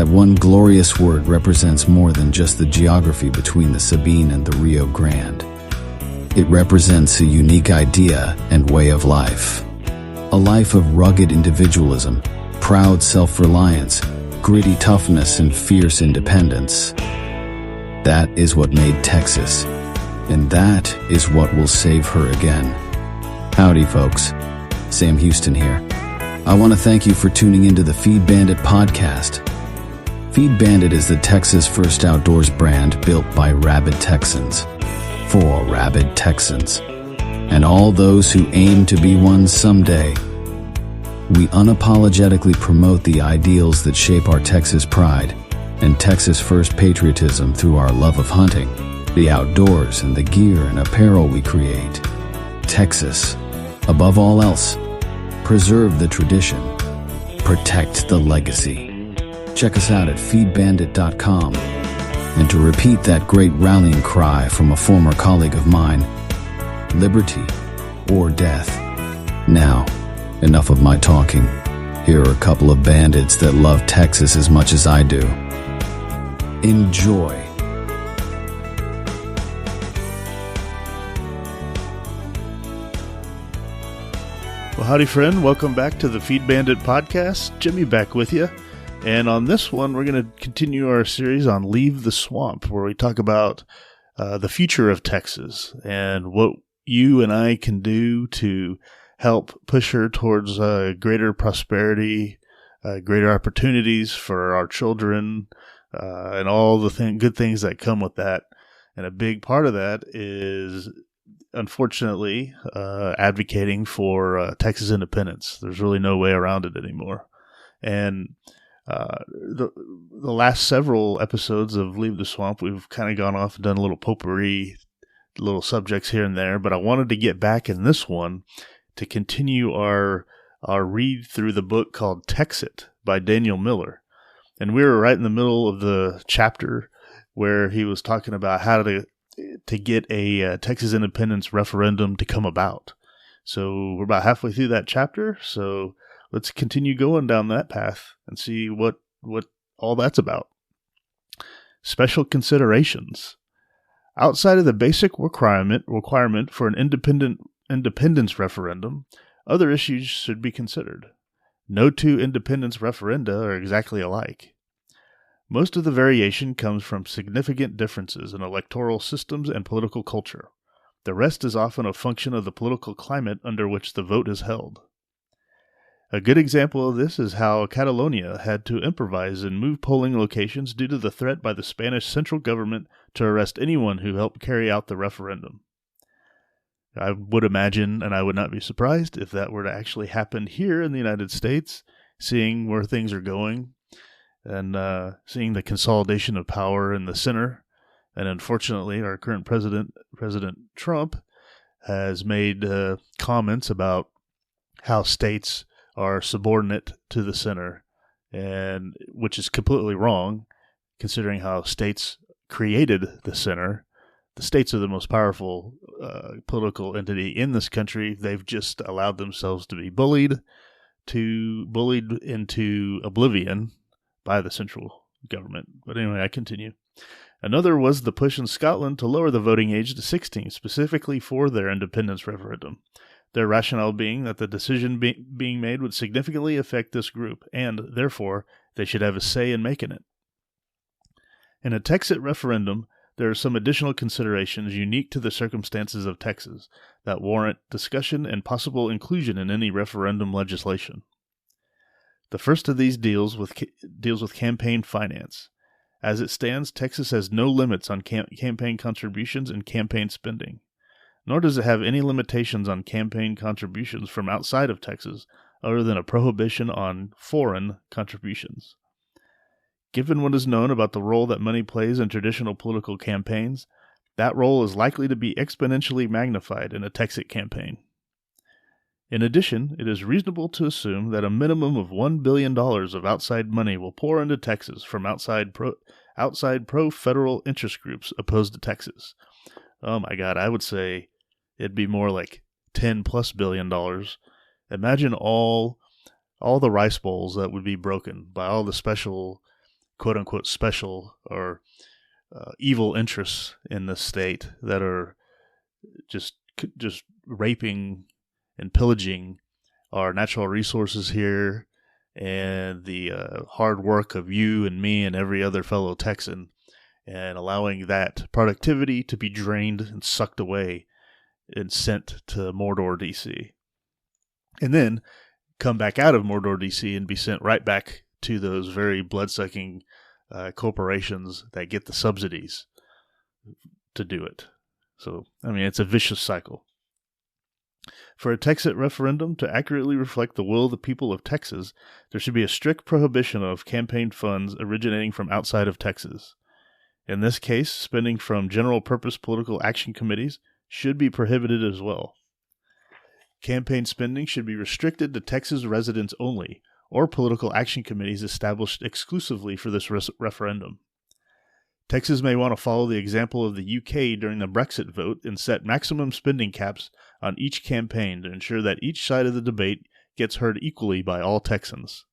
That one glorious word represents more than just the geography between the Sabine and the Rio Grande. It represents a unique idea and way of life. A life of rugged individualism, proud self-reliance, gritty toughness, and fierce independence. That is what made Texas, and that is what will save her again. Howdy, folks. Sam Houston here. I want to thank you for tuning into the Feed Bandit podcast. Feed Bandit is the Texas first outdoors brand built by rabid Texans, for rabid Texans, and all those who aim to be one someday. We unapologetically promote the ideals that shape our Texas pride and Texas first patriotism through our love of hunting, the outdoors, and the gear and apparel we create. Texas, above all else, preserve the tradition, protect the legacy. Check us out at feedbandit.com. And to repeat that great rallying cry from a former colleague of mine, liberty or death. Now, enough of my talking. Here are a couple of bandits that love Texas as much as I do. Enjoy. Well, howdy, friend. Welcome back to the Feed Bandit podcast. Jimmy back with you. And on this one, we're going to continue our series on Leave the Swamp, where we talk about the future of Texas and what you and I can do to help push her towards greater prosperity, greater opportunities for our children, and all the good things that come with that. And a big part of that is, unfortunately, advocating for Texas independence. There's really no way around it anymore. And the last several episodes of Leave the Swamp, we've kind of gone off and done a little potpourri, little subjects here and there, but I wanted to get back in this one to continue our read through the book called TEXIT by Daniel Miller. And we were right in the middle of the chapter where he was talking about how to get a Texas independence referendum to come about. So we're about halfway through that chapter, so let's continue going down that path and see what all that's about. Special considerations. Outside of the basic requirement for an independence referendum, other issues should be considered. No two independence referenda are exactly alike. Most of the variation comes from significant differences in electoral systems and political culture. The rest is often a function of the political climate under which the vote is held. A good example of this is how Catalonia had to improvise and move polling locations due to the threat by the Spanish central government to arrest anyone who helped carry out the referendum. I would imagine, and I would not be surprised, if that were to actually happen here in the United States, seeing where things are going and seeing the consolidation of power in the center. And unfortunately, our current president, President Trump, has made comments about how states are subordinate to the center, and which is completely wrong, considering how states created the center. The states are the most powerful political entity in this country. They've just allowed themselves to be bullied into oblivion by the central government. But anyway, I continue. Another was the push in Scotland to lower the voting age to 16, specifically for their independence referendum. Their rationale being that the decision being made would significantly affect this group, and, therefore, they should have a say in making it. In a TEXIT referendum, there are some additional considerations unique to the circumstances of Texas that warrant discussion and possible inclusion in any referendum legislation. The first of these deals with campaign finance. As it stands, Texas has no limits on campaign contributions and campaign spending. Nor does it have any limitations on campaign contributions from outside of Texas, other than a prohibition on foreign contributions. Given what is known about the role that money plays in traditional political campaigns, that role is likely to be exponentially magnified in a TEXIT campaign. In addition, it is reasonable to assume that a minimum of $1 billion of outside money will pour into Texas from outside pro-federal interest groups opposed to Texas. Oh my God, I would say it'd be more like $10+ billion. Imagine all the rice bowls that would be broken by all the special quote-unquote special or evil interests in the state that are just raping and pillaging our natural resources here and the hard work of you and me and every other fellow Texan, and allowing that productivity to be drained and sucked away and sent to Mordor, D.C. And then come back out of Mordor, D.C. and be sent right back to those very blood-sucking corporations that get the subsidies to do it. So, I mean, it's a vicious cycle. For a TEXIT referendum to accurately reflect the will of the people of Texas, there should be a strict prohibition of campaign funds originating from outside of Texas. In this case, spending from general-purpose political action committees should be prohibited as well. Campaign spending should be restricted to Texas residents only, or political action committees established exclusively for this referendum. Texas may want to follow the example of the UK during the Brexit vote and set maximum spending caps on each campaign to ensure that each side of the debate gets heard equally by all Texans.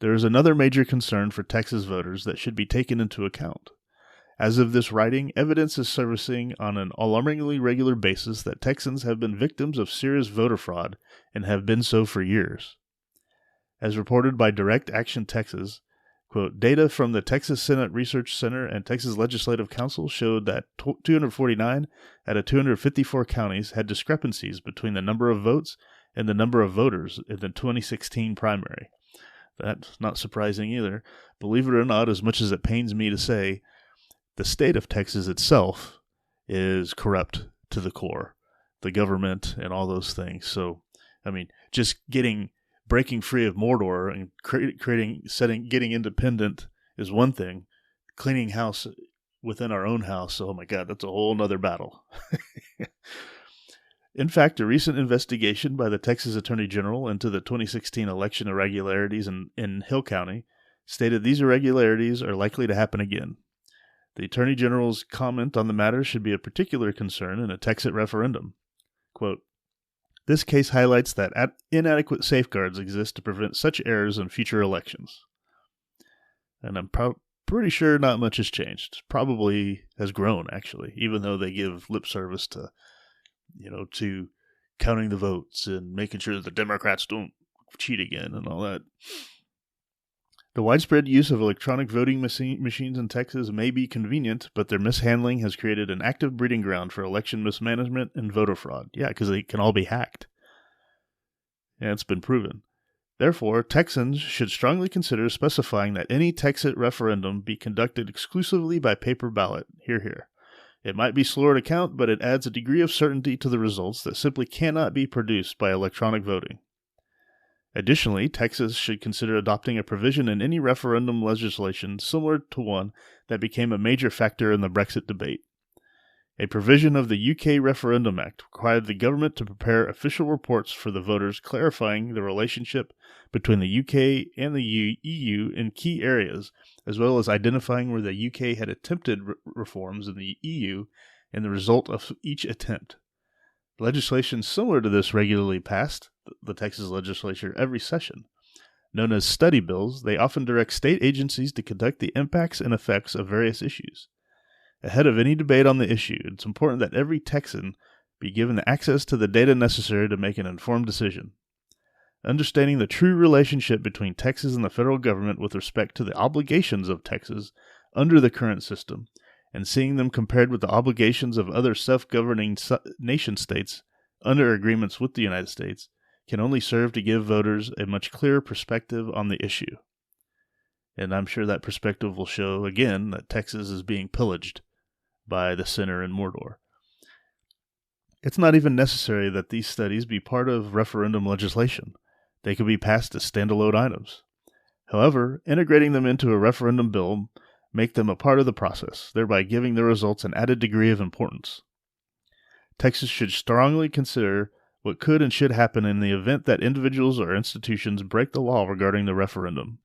There is another major concern for Texas voters that should be taken into account. As of this writing, evidence is surfacing on an alarmingly regular basis that Texans have been victims of serious voter fraud and have been so for years. As reported by Direct Action Texas, quote, data from the Texas Senate Research Center and Texas Legislative Council showed that 249 out of 254 counties had discrepancies between the number of votes and the number of voters in the 2016 primary. That's not surprising either. Believe it or not, as much as it pains me to say, the state of Texas itself is corrupt to the core, the government and all those things. So, I mean, just breaking free of Mordor and getting independent is one thing. Cleaning house within our own house, oh my God, that's a whole nother battle. In fact, a recent investigation by the Texas Attorney General into the 2016 election irregularities in Hill County stated these irregularities are likely to happen again. The Attorney General's comment on the matter should be a particular concern in a TEXIT referendum. Quote, this case highlights that inadequate safeguards exist to prevent such errors in future elections. And I'm pretty sure not much has changed. Probably has grown, actually, even though they give lip service to counting the votes and making sure that the Democrats don't cheat again and all that. The widespread use of electronic voting machines in Texas may be convenient, but their mishandling has created an active breeding ground for election mismanagement and voter fraud. Yeah, because they can all be hacked. And it's been proven. Therefore, Texans should strongly consider specifying that any TEXIT referendum be conducted exclusively by paper ballot. Hear, hear. It might be slower to count, but it adds a degree of certainty to the results that simply cannot be produced by electronic voting. Additionally, Texas should consider adopting a provision in any referendum legislation similar to one that became a major factor in the Brexit debate. A provision of the UK Referendum Act required the government to prepare official reports for the voters clarifying the relationship between the UK and the EU in key areas, as well as identifying where the UK had attempted reforms in the EU and the result of each attempt. Legislation similar to this regularly passed the Texas legislature every session. Known as study bills, they often direct state agencies to conduct the impacts and effects of various issues. Ahead of any debate on the issue, it's important that every Texan be given access to the data necessary to make an informed decision. Understanding the true relationship between Texas and the federal government with respect to the obligations of Texas under the current system, and seeing them compared with the obligations of other self-governing nation states under agreements with the United States, can only serve to give voters a much clearer perspective on the issue. And I'm sure that perspective will show, again, that Texas is being pillaged by the sinner in Mordor. It's not even necessary that these studies be part of referendum legislation. They could be passed as standalone items. However, integrating them into a referendum bill make them a part of the process, thereby giving the results an added degree of importance. Texas should strongly consider what could and should happen in the event that individuals or institutions break the law regarding the referendum.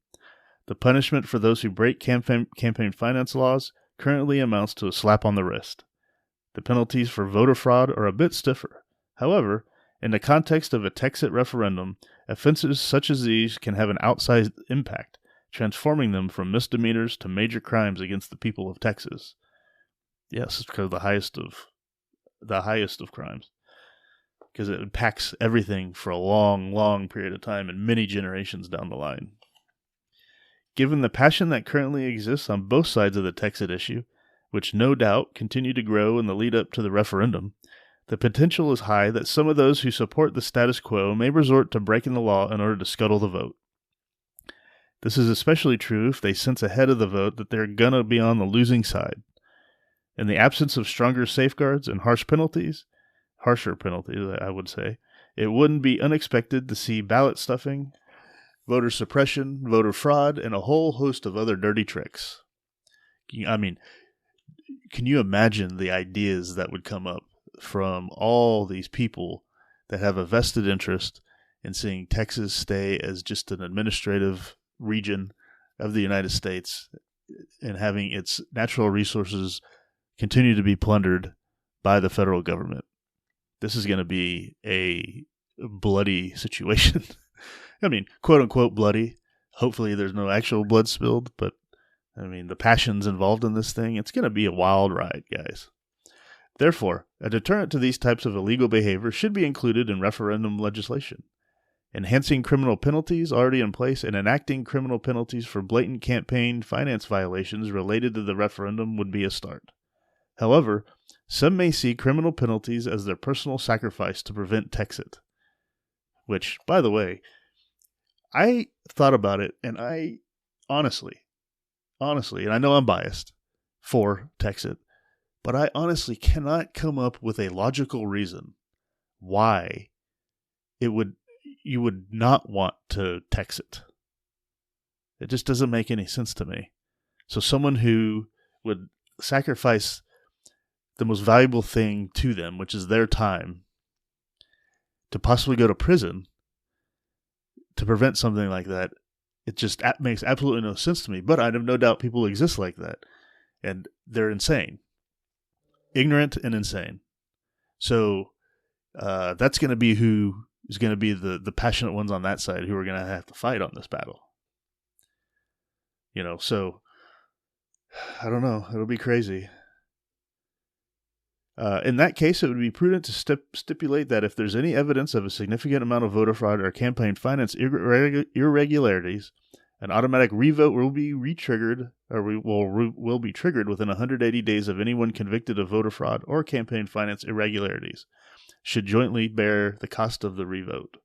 The punishment for those who break campaign finance laws currently amounts to a slap on the wrist. The penalties for voter fraud are a bit stiffer. However, in the context of a TEXIT referendum, offenses such as these can have an outsized impact, transforming them from misdemeanors to major crimes against the people of Texas. Yes, because the highest of crimes. Because it impacts everything for a long, long period of time and many generations down the line. Given the passion that currently exists on both sides of the TEXIT issue, which no doubt continue to grow in the lead up to the referendum, the potential is high that some of those who support the status quo may resort to breaking the law in order to scuttle the vote. This is especially true if they sense ahead of the vote that they're going to be on the losing side. In the absence of stronger safeguards and harsher penalties, I would say, it wouldn't be unexpected to see ballot stuffing, voter suppression, voter fraud, and a whole host of other dirty tricks. I mean, can you imagine the ideas that would come up from all these people that have a vested interest in seeing Texas stay as just an administrative region of the United States and having its natural resources continue to be plundered by the federal government? This is going to be a bloody situation. I mean, quote unquote bloody. Hopefully there's no actual blood spilled, but I mean, the passions involved in this thing, it's going to be a wild ride, guys. Therefore, a deterrent to these types of illegal behavior should be included in referendum legislation. Enhancing criminal penalties already in place and enacting criminal penalties for blatant campaign finance violations related to the referendum would be a start. However, some may see criminal penalties as their personal sacrifice to prevent TEXIT. Which, by the way, I thought about it, and I honestly, and I know I'm biased for TEXIT, but I honestly cannot come up with a logical reason why you would not want to TEXIT. It just doesn't make any sense to me. So someone who would sacrifice the most valuable thing to them, which is their time, to possibly go to prison to prevent something like that, it just makes absolutely no sense to me. But I have no doubt people exist like that, and they're insane. Ignorant and insane. So that's going to be who is going to be the passionate ones on that side who are going to have to fight on this battle. So I don't know. It'll be crazy. In that case, it would be prudent to stipulate that if there's any evidence of a significant amount of voter fraud or campaign finance irregularities, an automatic revote will be retriggered, or will be triggered within 180 days of anyone convicted of voter fraud or campaign finance irregularities, should jointly bear the cost of the revote.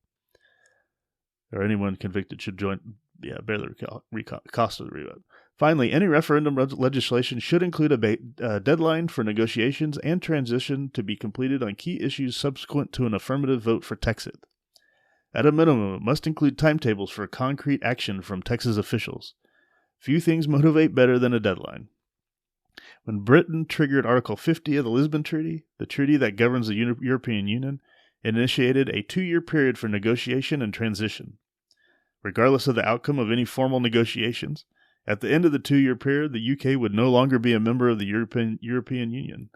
Or anyone convicted should bear the cost of the revote. Finally, any referendum legislation should include a deadline for negotiations and transition to be completed on key issues subsequent to an affirmative vote for TEXIT. At a minimum, it must include timetables for concrete action from Texas officials. Few things motivate better than a deadline. When Britain triggered Article 50 of the Lisbon Treaty, the treaty that governs the European Union, it initiated a 2-year period for negotiation and transition. Regardless of the outcome of any formal negotiations, at the end of the 2-year period, the UK would no longer be a member of the European Union.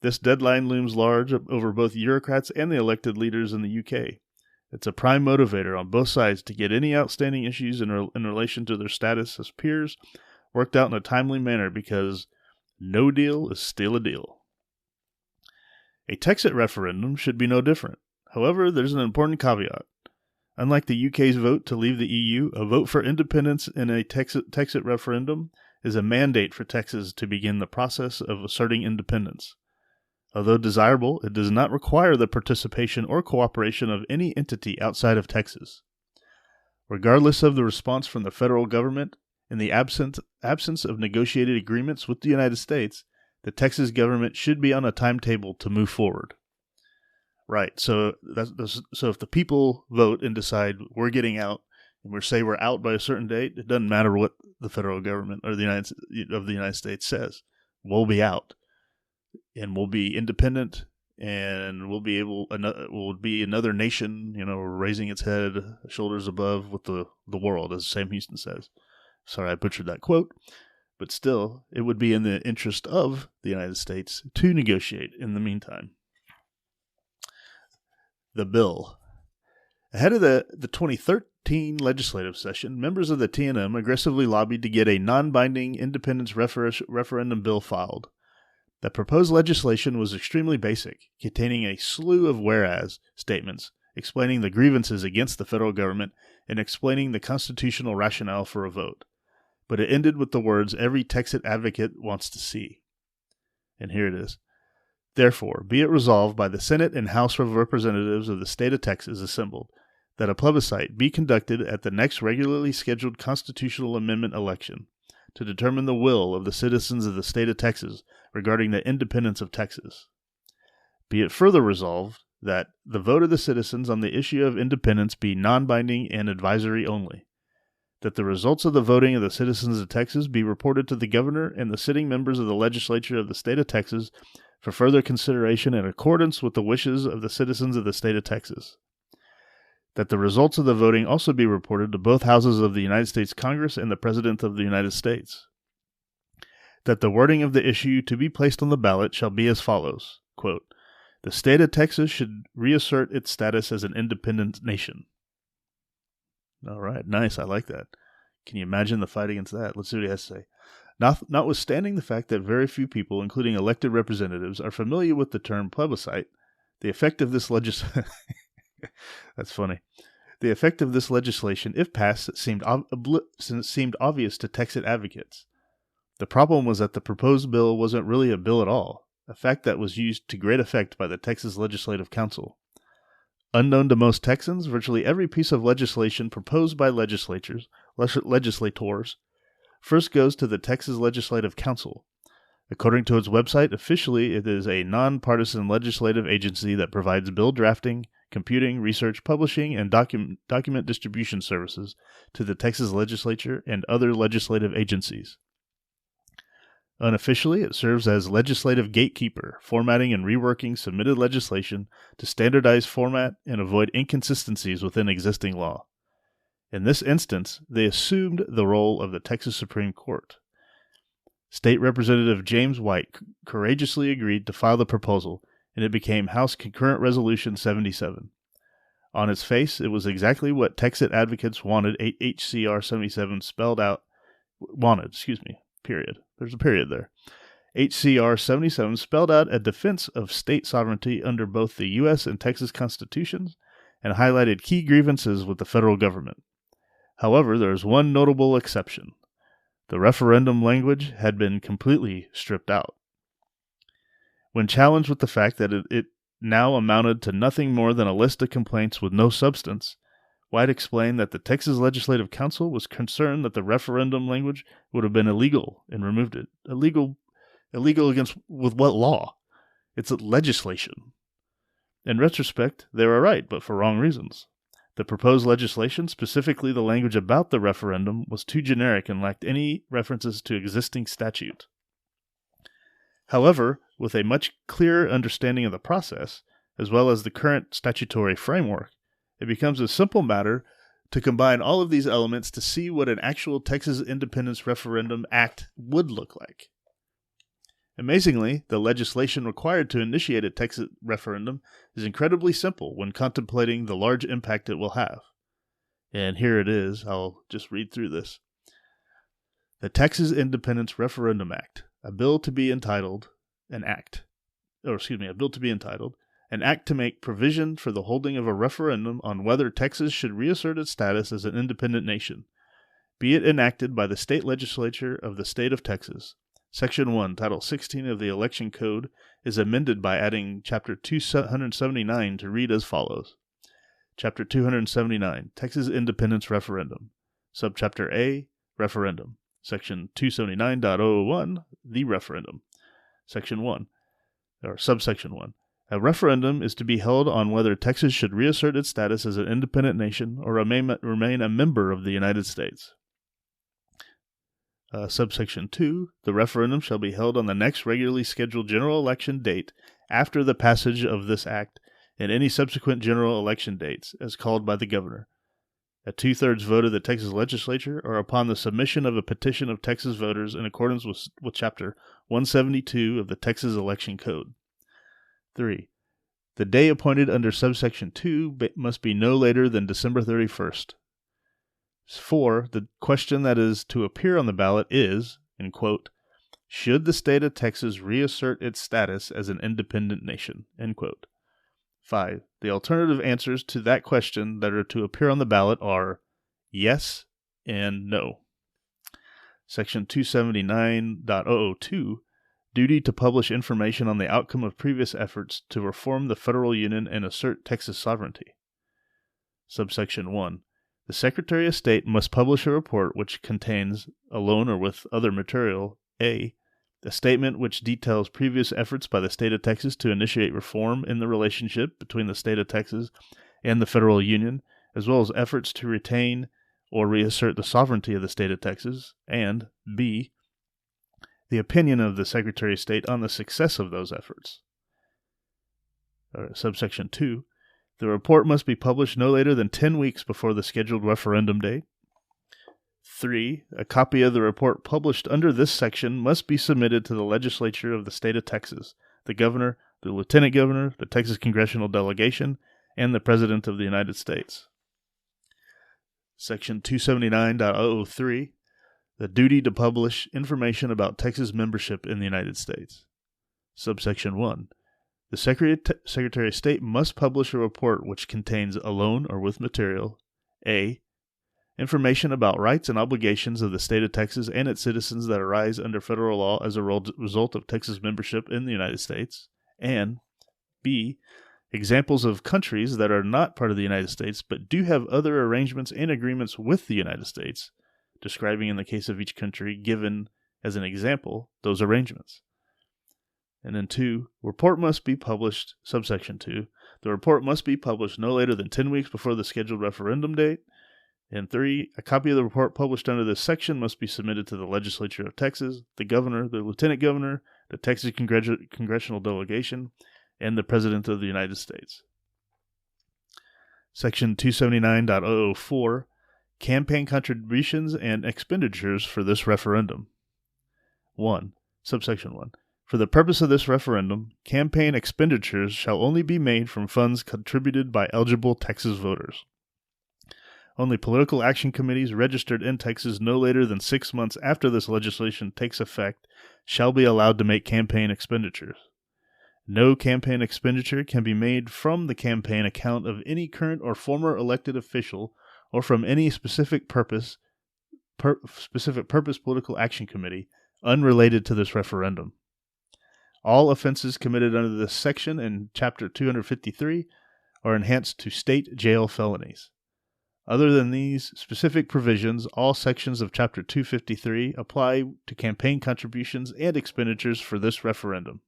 This deadline looms large over both bureaucrats and the elected leaders in the UK. It's a prime motivator on both sides to get any outstanding issues in relation to their status as peers worked out in a timely manner, because no deal is still a deal. A TEXIT referendum should be no different. However, there's an important caveat. Unlike the UK's vote to leave the EU, a vote for independence in a TEXIT referendum is a mandate for Texas to begin the process of asserting independence. Although desirable, it does not require the participation or cooperation of any entity outside of Texas. Regardless of the response from the federal government, in the absence of negotiated agreements with the United States, the Texas government should be on a timetable to move forward. Right, so if the people vote and decide we're getting out, and we're out by a certain date, it doesn't matter what the federal government or the United States says. We'll be out, and we'll be independent, and we'll be another nation, raising its head, shoulders above with the world, as Sam Houston says. Sorry, I butchered that quote, but still, it would be in the interest of the United States to negotiate in the meantime. The bill. Ahead of the 2013 2014 legislative session, members of the TNM aggressively lobbied to get a non-binding independence referendum bill filed. The proposed legislation was extremely basic, containing a slew of whereas statements explaining the grievances against the federal government and explaining the constitutional rationale for a vote. But it ended with the words every TEXIT advocate wants to see. And here it is. Therefore, be it resolved by the Senate and House of Representatives of the state of Texas assembled, that a plebiscite be conducted at the next regularly scheduled constitutional amendment election to determine the will of the citizens of the state of Texas regarding the independence of Texas. Be it further resolved that the vote of the citizens on the issue of independence be non-binding and advisory only, that the results of the voting of the citizens of Texas be reported to the governor and the sitting members of the legislature of the state of Texas for further consideration in accordance with the wishes of the citizens of the state of Texas. That the results of the voting also be reported to both houses of the United States Congress and the President of the United States. That the wording of the issue to be placed on the ballot shall be as follows, quote, the state of Texas should reassert its status as an independent nation. All right, nice, I like that. Can you imagine the fight against that? Let's see what he has to say. Notwithstanding the fact that very few people, including elected representatives, are familiar with the term plebiscite, the effect of this legislation... That's funny. The effect of this legislation, if passed, seemed obvious to TEXIT advocates. The problem was that the proposed bill wasn't really a bill at all, a fact that was used to great effect by the Texas Legislative Council. Unknown to most Texans, virtually every piece of legislation proposed by legislators first goes to the Texas Legislative Council. According to its website, officially it is a nonpartisan legislative agency that provides bill drafting, computing, research, publishing, and document distribution services to the Texas legislature and other legislative agencies. Unofficially, it serves as legislative gatekeeper, formatting and reworking submitted legislation to standardize format and avoid inconsistencies within existing law. In this instance, they assumed the role of the Texas Supreme Court. State Representative James White courageously agreed to file the proposal, and it became House Concurrent Resolution 77. On its face, it was exactly what TEXIT advocates wanted HCR 77 period. There's a period there. HCR 77 spelled out a defense of state sovereignty under both the U.S. and Texas constitutions and highlighted key grievances with the federal government. However, there is one notable exception. The referendum language had been completely stripped out. When challenged with the fact that it now amounted to nothing more than a list of complaints with no substance, White explained that the Texas Legislative Council was concerned that the referendum language would have been illegal and removed it. Illegal with what law? It's a legislation. In retrospect, they were right, but for wrong reasons. The proposed legislation, specifically the language about the referendum, was too generic and lacked any references to existing statute. However, with a much clearer understanding of the process, as well as the current statutory framework, it becomes a simple matter to combine all of these elements to see what an actual Texas Independence Referendum Act would look like. Amazingly, the legislation required to initiate a Texas referendum is incredibly simple when contemplating the large impact it will have. And here it is. I'll just read through this. The Texas Independence Referendum Act, a bill to be entitled, an act to make provision for the holding of a referendum on whether Texas should reassert its status as an independent nation, be it enacted by the state legislature of the state of Texas. Section 1, Title 16 of the Election Code is amended by adding Chapter 279 to read as follows. Chapter 279, Texas Independence Referendum. Subchapter A, Referendum. Section 279.001, the Referendum. Section 1, or Subsection 1. A referendum is to be held on whether Texas should reassert its status as an independent nation or remain a member of the United States. Subsection 2, the referendum shall be held on the next regularly scheduled general election date after the passage of this act and any subsequent general election dates, as called by the governor. A 2/3 vote of the Texas legislature or upon the submission of a petition of Texas voters in accordance with Chapter 172 of the Texas Election Code. 3. The day appointed under subsection 2 must be no later than December 31st. 4. The question that is to appear on the ballot is, in quote, should the state of Texas reassert its status as an independent nation, end quote. 5. The alternative answers to that question that are to appear on the ballot are yes and no. Section 279.002, duty to publish information on the outcome of previous efforts to reform the federal union and assert Texas sovereignty. Subsection 1. The Secretary of State must publish a report which contains, alone or with other material, a statement which details previous efforts by the state of Texas to initiate reform in the relationship between the state of Texas and the federal union, as well as efforts to retain or reassert the sovereignty of the state of Texas, and b. the opinion of the Secretary of State on the success of those efforts. Subsection 2. The report must be published no later than 10 weeks before the scheduled referendum date. 3. A copy of the report published under this section must be submitted to the legislature of the state of Texas, the governor, the lieutenant governor, the Texas congressional delegation, and the President of the United States. Section 279.003. The duty to publish information about Texas membership in the United States. Subsection 1. The Secretary of State must publish a report which contains, alone or with material, a. information about rights and obligations of the state of Texas and its citizens that arise under federal law as a result of Texas membership in the United States, and b. examples of countries that are not part of the United States but do have other arrangements and agreements with the United States, describing in the case of each country given as an example those arrangements. And then 2, report must be published, subsection 2, the report must be published no later than 10 weeks before the scheduled referendum date. And 3, a copy of the report published under this section must be submitted to the legislature of Texas, the governor, the lieutenant governor, the Texas congressional delegation, and the President of the United States. Section 279.004, campaign contributions and expenditures for this referendum. 1. Subsection 1. For the purpose of this referendum, campaign expenditures shall only be made from funds contributed by eligible Texas voters. Only political action committees registered in Texas no later than 6 months after this legislation takes effect shall be allowed to make campaign expenditures. No campaign expenditure can be made from the campaign account of any current or former elected official or from any specific purpose political action committee unrelated to this referendum. All offenses committed under this section in Chapter 253 are enhanced to state jail felonies. Other than these specific provisions, all sections of Chapter 253 apply to campaign contributions and expenditures for this referendum.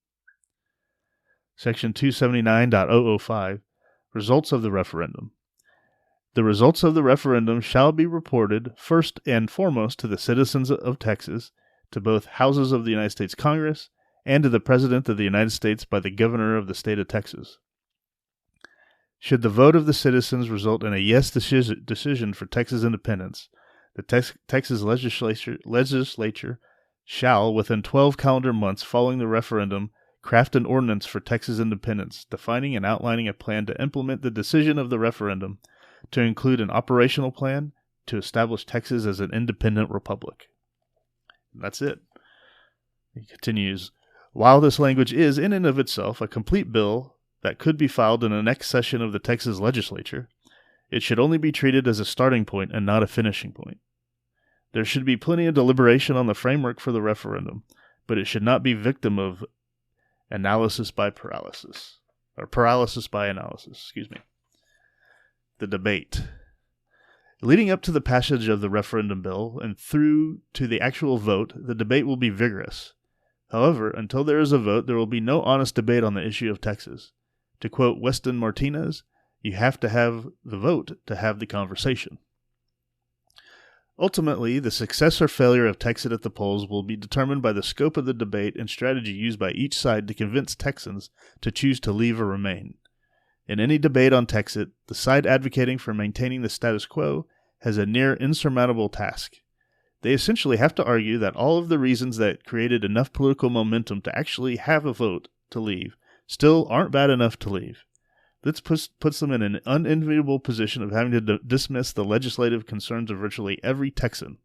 Section 279.005, Results of the Referendum. The results of the referendum shall be reported first and foremost to the citizens of Texas, to both houses of the United States Congress, and to the President of the United States by the Governor of the State of Texas. Should the vote of the citizens result in a yes decision for Texas independence, the Texas legislature shall, within 12 calendar months following the referendum, craft an ordinance for Texas independence, defining and outlining a plan to implement the decision of the referendum, to include an operational plan to establish Texas as an independent republic. And that's it. He continues, while this language is, in and of itself, a complete bill that could be filed in the next session of the Texas legislature, it should only be treated as a starting point and not a finishing point. There should be plenty of deliberation on the framework for the referendum, but it should not be victim of analysis by paralysis, or paralysis by analysis, The debate. Leading up to the passage of the referendum bill and through to the actual vote, the debate will be vigorous. However, until there is a vote, there will be no honest debate on the issue of Texas. To quote Weston Martinez, you have to have the vote to have the conversation. Ultimately, the success or failure of TEXIT at the polls will be determined by the scope of the debate and strategy used by each side to convince Texans to choose to leave or remain. In any debate on TEXIT, the side advocating for maintaining the status quo has a near insurmountable task. They essentially have to argue that all of the reasons that created enough political momentum to actually have a vote to leave still aren't bad enough to leave. This puts them in an unenviable position of having to dismiss the legislative concerns of virtually every Texan.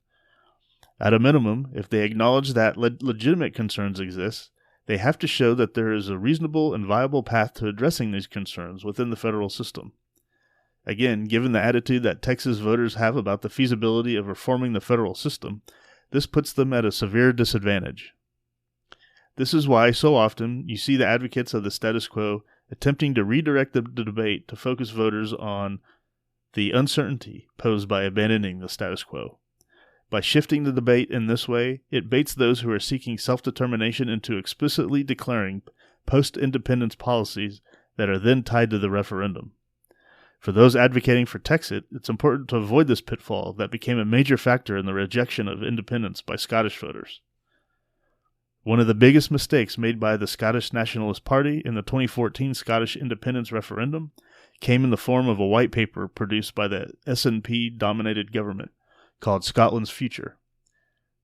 At a minimum, if they acknowledge that legitimate concerns exist, they have to show that there is a reasonable and viable path to addressing these concerns within the federal system. Again, given the attitude that Texas voters have about the feasibility of reforming the federal system, this puts them at a severe disadvantage. This is why so often you see the advocates of the status quo attempting to redirect the debate to focus voters on the uncertainty posed by abandoning the status quo. By shifting the debate in this way, it baits those who are seeking self-determination into explicitly declaring post-independence policies that are then tied to the referendum. For those advocating for TEXIT, it's important to avoid this pitfall that became a major factor in the rejection of independence by Scottish voters. One of the biggest mistakes made by the Scottish Nationalist Party in the 2014 Scottish independence referendum came in the form of a white paper produced by the SNP-dominated government called Scotland's Future.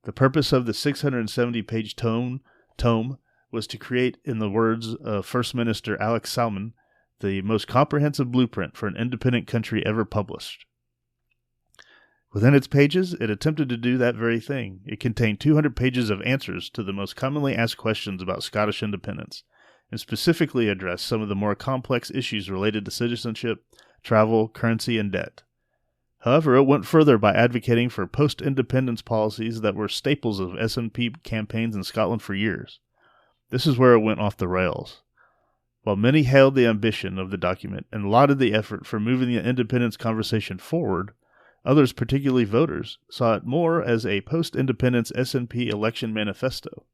The purpose of the 670-page tome was to create, in the words of First Minister Alex Salmond, the most comprehensive blueprint for an independent country ever published. Within its pages, it attempted to do that very thing. It contained 200 pages of answers to the most commonly asked questions about Scottish independence, and specifically addressed some of the more complex issues related to citizenship, travel, currency, and debt. However, it went further by advocating for post-independence policies that were staples of SNP campaigns in Scotland for years. This is where it went off the rails. While many hailed the ambition of the document and lauded the effort for moving the independence conversation forward, others, particularly voters, saw it more as a post-independence SNP election manifesto.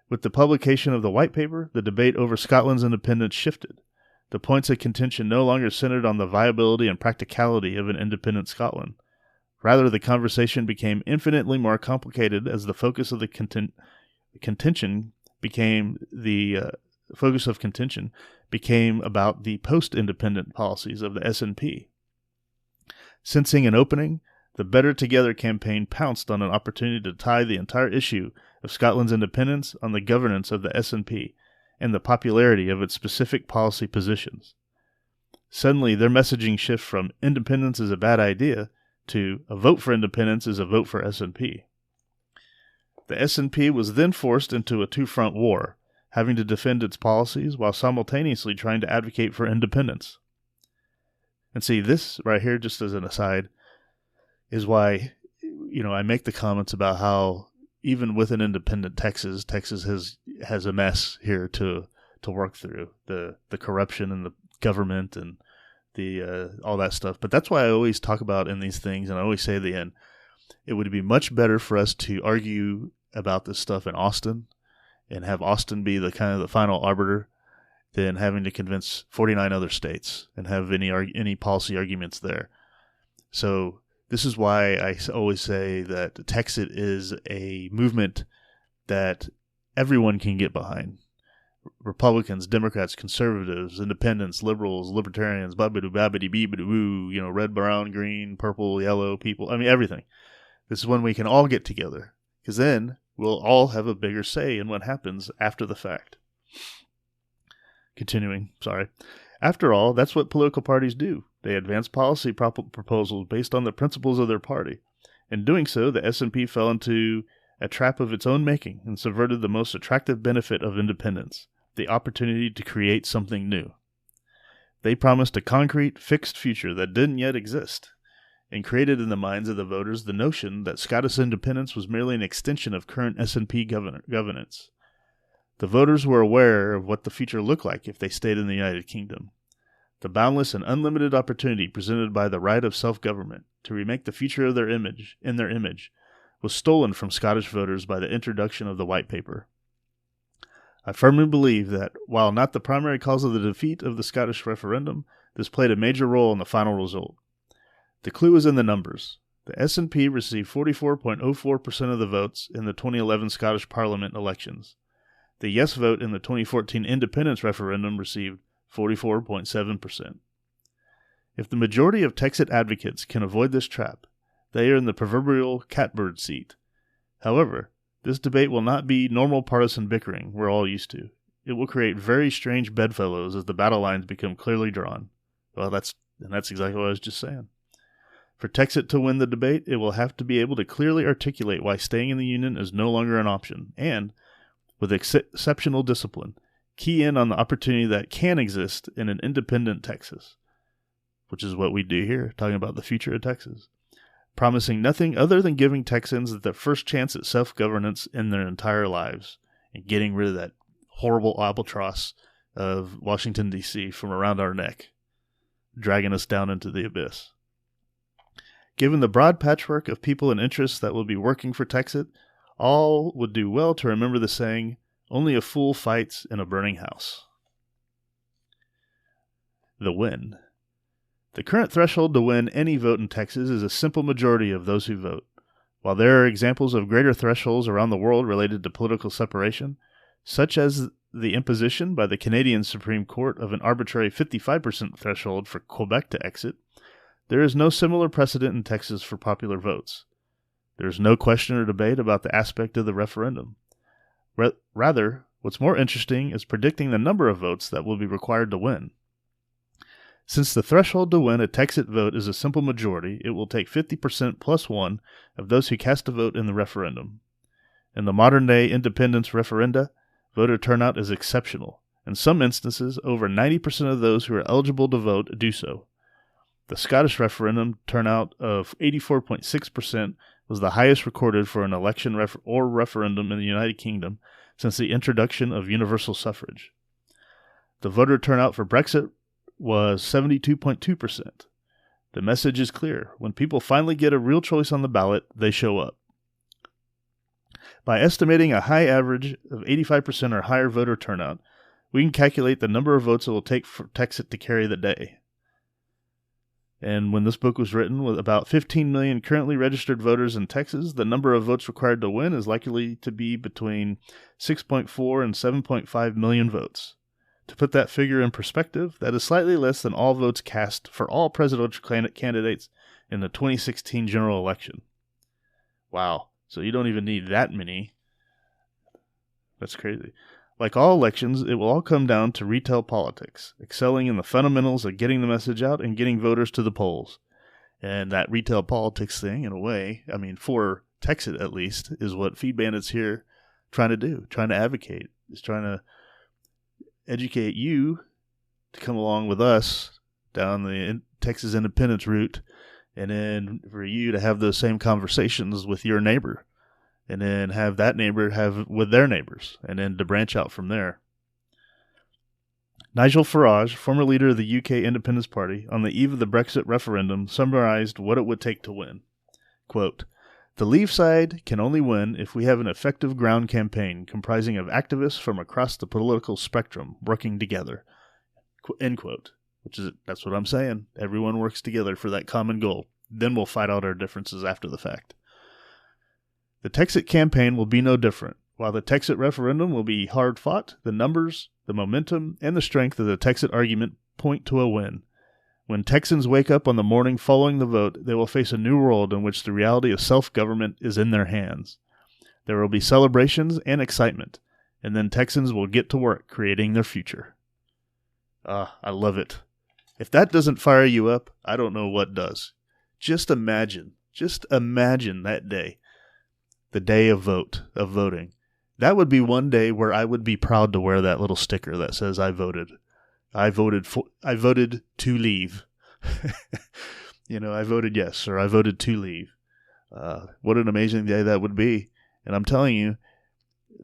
With the publication of the white paper, the debate over Scotland's independence shifted. The points of contention no longer centered on the viability and practicality of an independent Scotland. Rather, the conversation became infinitely more complicated as the focus of the contention became about the post-independent policies of the SNP. Sensing an opening, the Better Together campaign pounced on an opportunity to tie the entire issue of Scotland's independence on the governance of the SNP and the popularity of its specific policy positions. Suddenly, their messaging shift from independence is a bad idea to a vote for independence is a vote for SNP. The SNP was then forced into a two-front war, having to defend its policies while simultaneously trying to advocate for independence. And see, this right here, just as an aside, is why, I make the comments about how even with an independent Texas has a mess here to work through, the corruption and the government and the all that stuff. But that's why I always talk about in these things, and I always say at the end, it would be much better for us to argue about this stuff in Austin and have Austin be the kind of the final arbiter than having to convince 49 other states and have any policy arguments there. So this is why I always say that TEXIT is a movement that everyone can get behind. Republicans, Democrats, conservatives, independents, liberals, libertarians, babidi-babidi-beebidi-boo, red, brown, green, purple, yellow people. I mean, everything. This is when we can all get together, because then we'll all have a bigger say in what happens after the fact. Continuing, After all, that's what political parties do. They advance policy proposals based on the principles of their party. In doing so, the SNP fell into a trap of its own making and subverted the most attractive benefit of independence, the opportunity to create something new. They promised a concrete, fixed future that didn't yet exist, and created in the minds of the voters the notion that Scottish independence was merely an extension of current SNP governance. The voters were aware of what the future looked like if they stayed in the United Kingdom. The boundless and unlimited opportunity presented by the right of self-government to remake the future of their image was stolen from Scottish voters by the introduction of the White Paper. I firmly believe that, while not the primary cause of the defeat of the Scottish referendum, this played a major role in the final result. The clue is in the numbers. The SNP received 44.04% of the votes in the 2011 Scottish Parliament elections. The yes vote in the 2014 independence referendum received 44.7%. If the majority of TEXIT advocates can avoid this trap, they are in the proverbial catbird seat. However, this debate will not be normal partisan bickering we're all used to. it will create very strange bedfellows as the battle lines become clearly drawn. Well, that's exactly what I was just saying. For TEXIT to win the debate, it will have to be able to clearly articulate why staying in the Union is no longer an option, and, with exceptional discipline, key in on the opportunity that can exist in an independent Texas, which is what we do here, talking about the future of Texas, promising nothing other than giving Texans the first chance at self-governance in their entire lives and getting rid of that horrible albatross of Washington, D.C. from around our neck, dragging us down into the abyss. Given the broad patchwork of people and interests that will be working for TEXIT, all would do well to remember the saying, "Only a fool fights in a burning house." The win. The current threshold to win any vote in Texas is a simple majority of those who vote. While there are examples of greater thresholds around the world related to political separation, such as the imposition by the Canadian Supreme Court of an arbitrary 55% threshold for Quebec to exit, there is no similar precedent in Texas for popular votes. There is no question or debate about the aspect of the referendum. Rather, what's more interesting is predicting the number of votes that will be required to win. Since the threshold to win a TEXIT vote is a simple majority, it will take 50% plus one of those who cast a vote in the referendum. In the modern-day independence referenda, voter turnout is exceptional. In some instances, over 90% of those who are eligible to vote do so. The Scottish referendum turnout of 84.6% was the highest recorded for an election or referendum in the United Kingdom since the introduction of universal suffrage. The voter turnout for Brexit was 72.2%. The message is clear. When people finally get a real choice on the ballot, they show up. By estimating a high average of 85% or higher voter turnout, we can calculate the number of votes it will take for TEXIT to carry the day. And when this book was written, with about 15 million currently registered voters in Texas, the number of votes required to win is likely to be between 6.4 and 7.5 million votes. To put that figure in perspective, that is slightly less than all votes cast for all presidential candidates in the 2016 general election. Wow, so you don't even need that many. That's crazy. Like all elections, it will all come down to retail politics, excelling in the fundamentals of getting the message out and getting voters to the polls. And that retail politics thing, in a way, I mean, for TEXIT at least, is what Feed Bandit's here trying to do, trying to advocate, is trying to educate you to come along with us down the Texas independence route, and then for you to have those same conversations with your neighbor, and then have that neighbor have with their neighbors, and then to branch out from there. Nigel Farage, former leader of the UK Independence Party, on the eve of the Brexit referendum, summarized what it would take to win. Quote, "The Leave side can only win if we have an effective ground campaign comprising of activists from across the political spectrum working together." End quote. That's what I'm saying. Everyone works together for that common goal. Then we'll fight out our differences after the fact. The TEXIT campaign will be no different. While the TEXIT referendum will be hard fought, the numbers, the momentum, and the strength of the TEXIT argument point to a win. When Texans wake up on the morning following the vote, they will face a new world in which the reality of self-government is in their hands. There will be celebrations and excitement, and then Texans will get to work creating their future. I love it. If that doesn't fire you up, I don't know what does. Just imagine that day. The day of voting. That would be one day where I would be proud to wear that little sticker that says I voted. I voted to leave. I voted yes, or I voted to leave. What an amazing day that would be. And I'm telling you,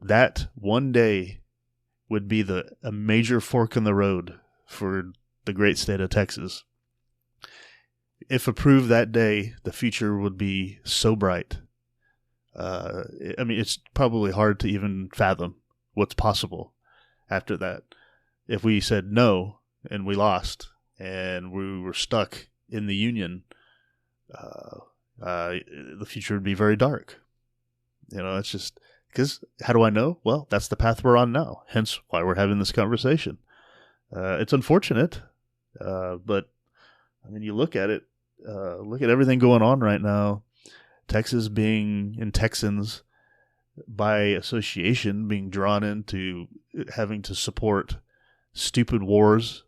that one day would be a major fork in the road for the great state of Texas. If approved that day, the future would be so bright. It's probably hard to even fathom what's possible after that. If we said no and we lost and we were stuck in the Union, the future would be very dark. It's just because how do I know? Well, that's the path we're on now. Hence why we're having this conversation. It's unfortunate, but you look at it, look at everything going on right now. Texas and Texans by association being drawn into having to support stupid wars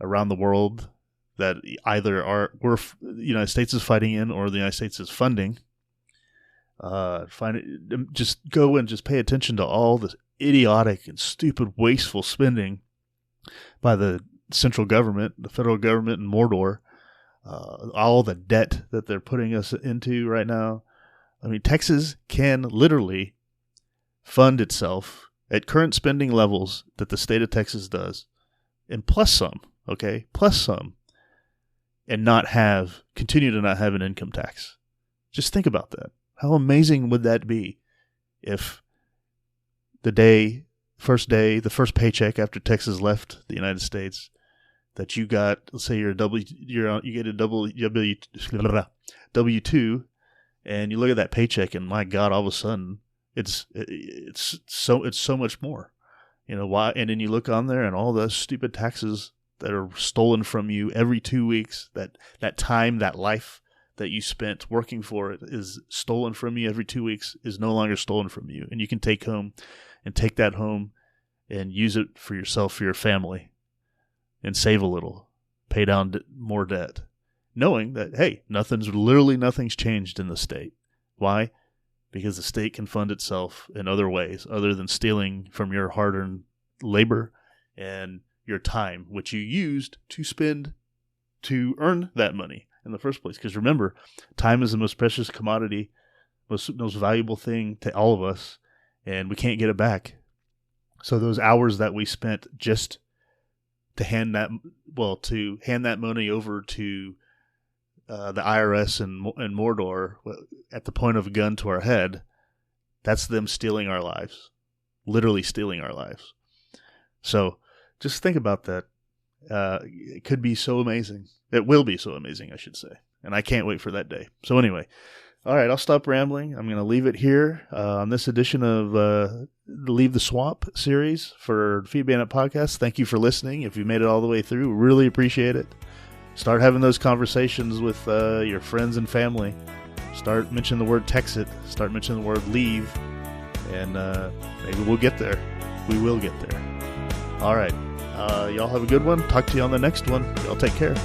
around the world that either the United States is fighting in or the United States is funding. Just go and just pay attention to all this idiotic and stupid, wasteful spending by the central government, the federal government in Mordor, all the debt that they're putting us into right now. I mean, Texas can literally fund itself at current spending levels that the state of Texas does, and plus some, and continue to not have an income tax. Just think about that. How amazing would that be if the first paycheck after Texas left the United States, that you got, let's say you get a W-2, and you look at that paycheck, and my God, all of a sudden it's so much more. You know why? And then you look on there, and all the stupid taxes that are stolen from you every 2 weeks, that time, that life that you spent working for it is stolen from you every 2 weeks, is no longer stolen from you. And you can take that home and use it for yourself, for your family, and save a little, pay down more debt, knowing that, hey, nothing's changed in the state. Why? Because the state can fund itself in other ways other than stealing from your hard-earned labor and your time, which you used to spend to earn that money in the first place. Because remember, time is the most precious commodity, most valuable thing to all of us, and we can't get it back. So those hours that we spent just to hand that money over to the IRS and Mordor at the point of a gun to our head, that's them stealing our lives, literally stealing our lives. So just think about that. It could be so amazing. It will be so amazing, I should say. And I can't wait for that day. So anyway, all right, I'll stop rambling. I'm going to leave it here on this edition of the Leave the Swamp series for Feed Bandit Podcast. Thank you for listening. If you made it all the way through, really appreciate it. Start having those conversations with your friends and family. Start mentioning the word TEXIT. Start mentioning the word leave. And maybe we'll get there. We will get there. All right. Y'all have a good one. Talk to you on the next one. Y'all take care.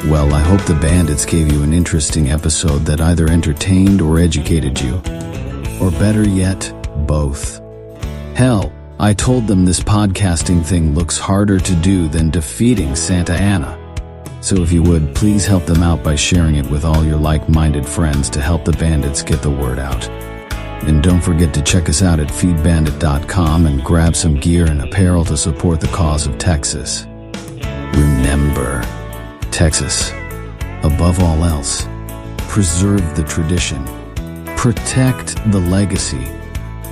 Well, I hope the bandits gave you an interesting episode that either entertained or educated you. Or better yet, both. Hell, I told them this podcasting thing looks harder to do than defeating Santa Anna. So if you would, please help them out by sharing it with all your like-minded friends to help the bandits get the word out. And don't forget to check us out at feedbandit.com and grab some gear and apparel to support the cause of Texas. Remember, Texas, above all else, preserve the tradition, protect the legacy.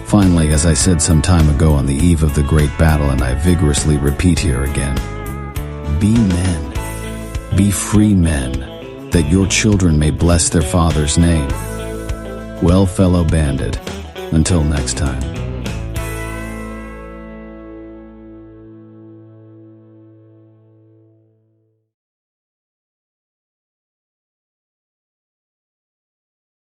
Finally, as I said some time ago on the eve of the great battle, and I vigorously repeat here again, be men. Be free men, that your children may bless their father's name. Well, fellow bandit, until next time.